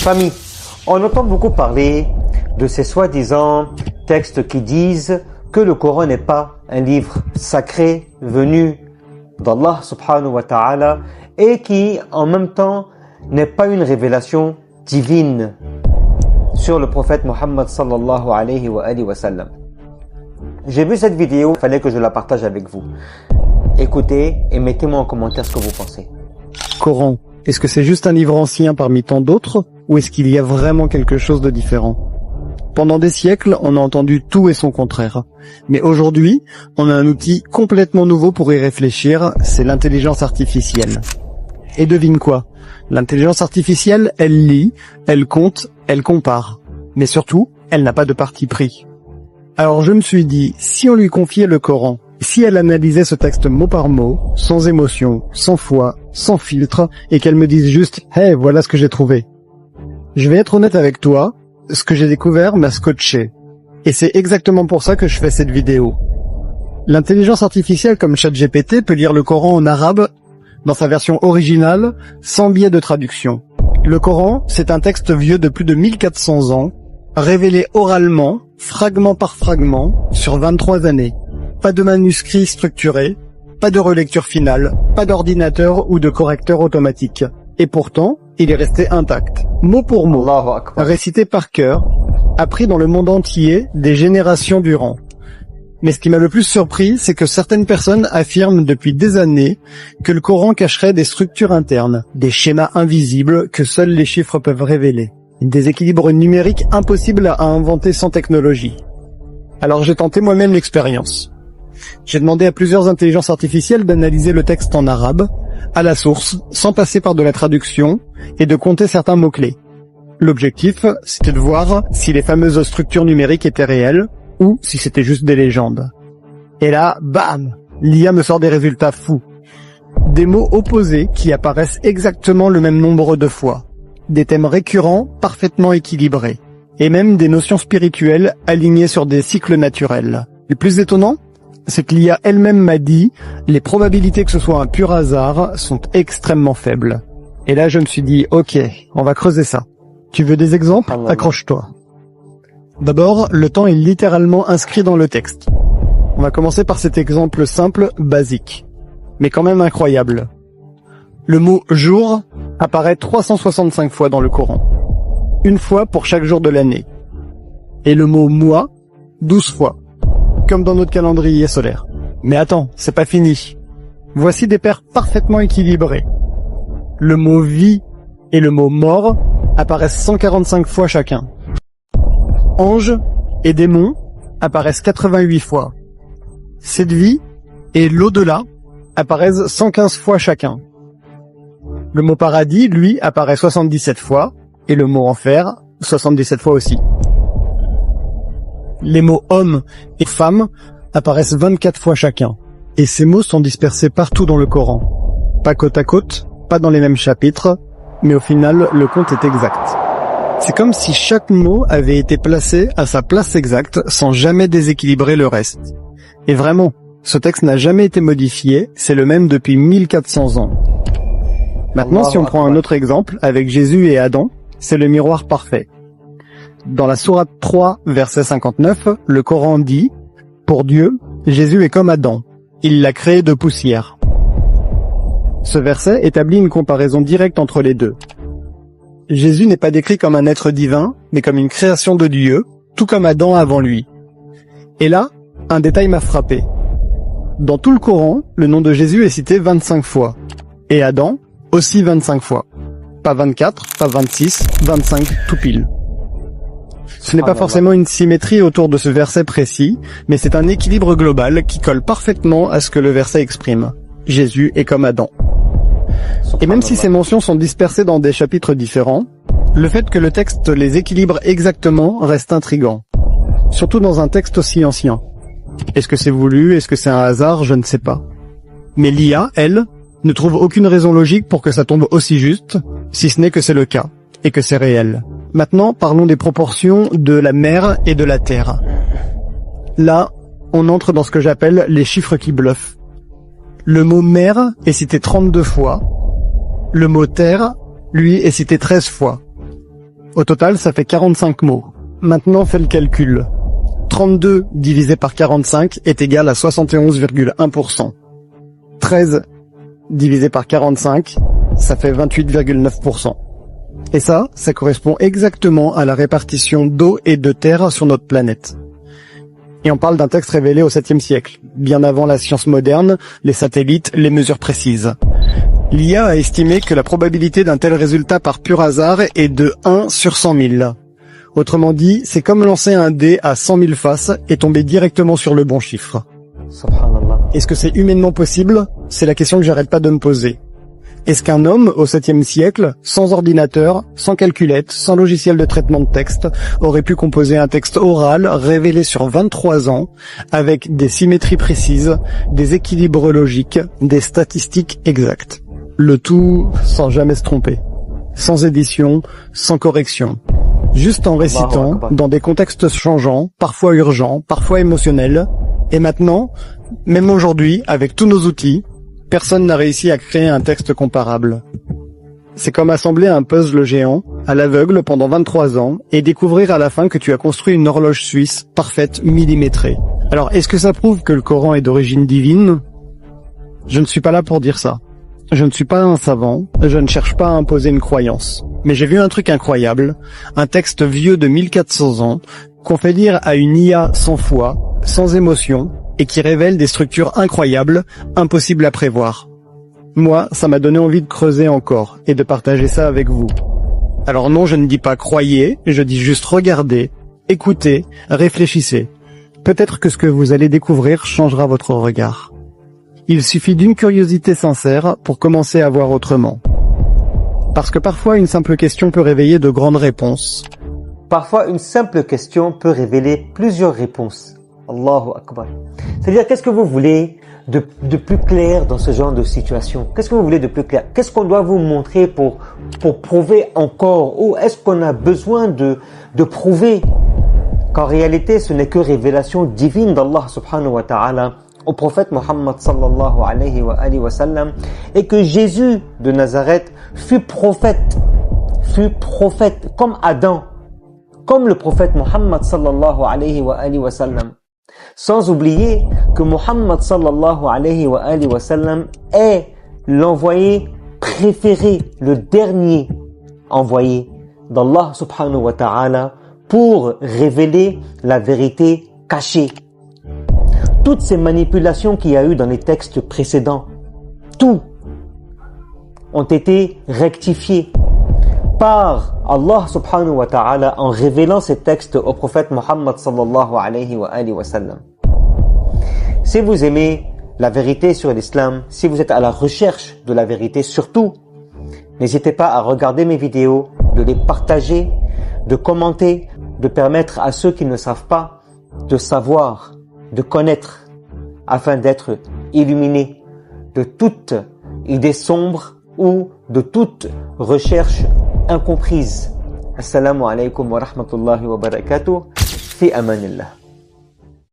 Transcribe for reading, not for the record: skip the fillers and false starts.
Famille, on entend beaucoup parler de ces soi-disant textes qui disent que le Coran n'est pas un livre sacré venu d'Allah subhanahu wa ta'ala et qui en même temps n'est pas une révélation divine sur le prophète Muhammad sallallahu alayhi wa sallam. J'ai vu cette vidéo, il fallait que je la partage avec vous. Écoutez et mettez-moi en commentaire ce que vous pensez. Coran, est-ce que c'est juste un livre ancien parmi tant d'autres, ou est-ce qu'il y a vraiment quelque chose de différent? Pendant des siècles, on a entendu tout et son contraire. Mais aujourd'hui, on a un outil complètement nouveau pour y réfléchir, c'est l'intelligence artificielle. Et devine quoi? L'intelligence artificielle, elle lit, elle compte, elle compare. Mais surtout, elle n'a pas de parti pris. Alors je me suis dit, si on lui confiait le Coran, si elle analysait ce texte mot par mot, sans émotion, sans foi, sans filtre, et qu'elle me dise juste « Hey, voilà ce que j'ai trouvé ». Je vais être honnête avec toi, ce que j'ai découvert m'a scotché. Et c'est exactement pour ça que je fais cette vidéo. L'intelligence artificielle comme ChatGPT peut lire le Coran en arabe, dans sa version originale, sans biais de traduction. Le Coran, c'est un texte vieux de plus de 1400 ans, révélé oralement, fragment par fragment, sur 23 années. Pas de manuscrit structuré, pas de relecture finale, pas d'ordinateur ou de correcteur automatique. Et pourtant, il est resté intact, mot pour mot, récité par cœur, appris dans le monde entier, des générations durant. Mais ce qui m'a le plus surpris, c'est que certaines personnes affirment depuis des années que le Coran cacherait des structures internes, des schémas invisibles que seuls les chiffres peuvent révéler. Des équilibres numériques impossibles à inventer sans technologie. Alors j'ai tenté moi-même l'expérience. J'ai demandé à plusieurs intelligences artificielles d'analyser le texte en arabe, à la source, sans passer par de la traduction, et de compter certains mots-clés. L'objectif, c'était de voir si les fameuses structures numériques étaient réelles, ou si c'était juste des légendes. Et là, bam, l'IA me sort des résultats fous. Des mots opposés qui apparaissent exactement le même nombre de fois. Des thèmes récurrents, parfaitement équilibrés. Et même des notions spirituelles alignées sur des cycles naturels. Le plus étonnant, c'est que l'IA elle-même m'a dit « Les probabilités que ce soit un pur hasard sont extrêmement faibles ». Et là, je me suis dit « Ok, on va creuser ça ». Tu veux des exemples? Accroche-toi. D'abord, le temps est littéralement inscrit dans le texte. On va commencer par cet exemple simple, basique, mais quand même incroyable. Le mot « jour » apparaît 365 fois dans le Coran, une fois pour chaque jour de l'année. Et le mot « mois » 12 fois, comme dans notre calendrier solaire. Mais attends, c'est pas fini. Voici des paires parfaitement équilibrées. Le mot « vie » et le mot « mort » apparaissent 145 fois chacun. Ange et démon apparaissent 88 fois. Cette vie et l'au-delà apparaissent 115 fois chacun. Le mot paradis, lui, apparaît 77 fois, et le mot enfer, 77 fois aussi. Les mots homme et femme apparaissent 24 fois chacun, et ces mots sont dispersés partout dans le Coran. Pas côte à côte, pas dans les mêmes chapitres, mais au final, le compte est exact. C'est comme si chaque mot avait été placé à sa place exacte sans jamais déséquilibrer le reste. Et vraiment, ce texte n'a jamais été modifié, c'est le même depuis 1400 ans. Maintenant, si on prend un autre exemple, avec Jésus et Adam, c'est le miroir parfait. Dans la sourate 3, verset 59, le Coran dit « Pour Dieu, Jésus est comme Adam. Il l'a créé de poussière. » Ce verset établit une comparaison directe entre les deux. Jésus n'est pas décrit comme un être divin, mais comme une création de Dieu, tout comme Adam avant lui. Et là, un détail m'a frappé. Dans tout le Coran, le nom de Jésus est cité 25 fois. Et Adam, aussi 25 fois. Pas 24, pas 26, 25 tout pile. Ce n'est pas forcément une symétrie autour de ce verset précis, mais c'est un équilibre global qui colle parfaitement à ce que le verset exprime. Jésus est comme Adam. Et même si ces mentions sont dispersées dans des chapitres différents, le fait que le texte les équilibre exactement reste intriguant. Surtout dans un texte aussi ancien. Est-ce que c'est voulu? Est-ce que c'est un hasard? Je ne sais pas. Mais l'IA, elle, ne trouve aucune raison logique pour que ça tombe aussi juste, si ce n'est que c'est le cas, et que c'est réel. Maintenant, parlons des proportions de la mer et de la terre. Là, on entre dans ce que j'appelle les chiffres qui bluffent. Le mot mer est cité 32 fois. Le mot terre, lui, est cité 13 fois. Au total, ça fait 45 mots. Maintenant, fais le calcul. 32 divisé par 45 est égal à 71,1%. 13 divisé par 45, ça fait 28,9%. Et ça correspond exactement à la répartition d'eau et de terre sur notre planète. Et on parle d'un texte révélé au 7e siècle, bien avant la science moderne, les satellites, les mesures précises. L'IA a estimé que la probabilité d'un tel résultat par pur hasard est de 1 sur 100 000. Autrement dit, c'est comme lancer un dé à 100 000 faces et tomber directement sur le bon chiffre. Subhanallah. Est-ce que c'est humainement possible? C'est la question que j'arrête pas de me poser. Est-ce qu'un homme, au 7e siècle, sans ordinateur, sans calculette, sans logiciel de traitement de texte, aurait pu composer un texte oral révélé sur 23 ans, avec des symétries précises, des équilibres logiques, des statistiques exactes? Le tout sans jamais se tromper. Sans édition, sans correction. Juste en récitant, dans des contextes changeants, parfois urgents, parfois émotionnels. Et maintenant, même aujourd'hui, avec tous nos outils, personne n'a réussi à créer un texte comparable. C'est comme assembler un puzzle géant, à l'aveugle pendant 23 ans, et découvrir à la fin que tu as construit une horloge suisse, parfaite, millimétrée. Alors, est-ce que ça prouve que le Coran est d'origine divine? Je ne suis pas là pour dire ça. Je ne suis pas un savant, je ne cherche pas à imposer une croyance. Mais j'ai vu un truc incroyable, un texte vieux de 1400 ans, qu'on fait lire à une IA sans foi, sans émotion, et qui révèle des structures incroyables, impossibles à prévoir. Moi, ça m'a donné envie de creuser encore, et de partager ça avec vous. Alors non, je ne dis pas croyez, je dis juste regardez, écoutez, réfléchissez. Peut-être que ce que vous allez découvrir changera votre regard. Il suffit d'une curiosité sincère pour commencer à voir autrement. Parce que parfois une simple question peut réveiller de grandes réponses. Parfois une simple question peut révéler plusieurs réponses. Allahu Akbar. C'est-à-dire, qu'est-ce que vous voulez de plus clair dans ce genre de situation? Qu'est-ce que vous voulez de plus clair? Qu'est-ce qu'on doit vous montrer pour prouver encore? Ou est-ce qu'on a besoin de prouver qu'en réalité ce n'est que révélation divine d'Allah subhanahu wa ta'ala au prophète Muhammad sallallahu alayhi wa sallam, et que Jésus de Nazareth fut prophète comme Adam, comme le prophète Muhammad sallallahu alayhi wa sallam. Sans oublier que Muhammad sallallahu alayhi wa sallam est l'envoyé préféré, le dernier envoyé d'Allah subhanahu wa ta'ala pour révéler la vérité cachée. Toutes ces manipulations qu'il y a eu dans les textes précédents, tout ont été rectifiées par Allah subhanahu wa ta'ala en révélant ces textes au prophète Muhammad sallallahu alayhi wa sallam. Si vous aimez la vérité sur l'islam, si vous êtes à la recherche de la vérité surtout, n'hésitez pas à regarder mes vidéos, de les partager, de commenter, de permettre à ceux qui ne savent pas de savoir, de connaître, afin d'être illuminés de toute idée sombre ou de toute recherche incomprise. Assalamu alaikum wa rahmatullahi wa barakatuh. Fi amanillah.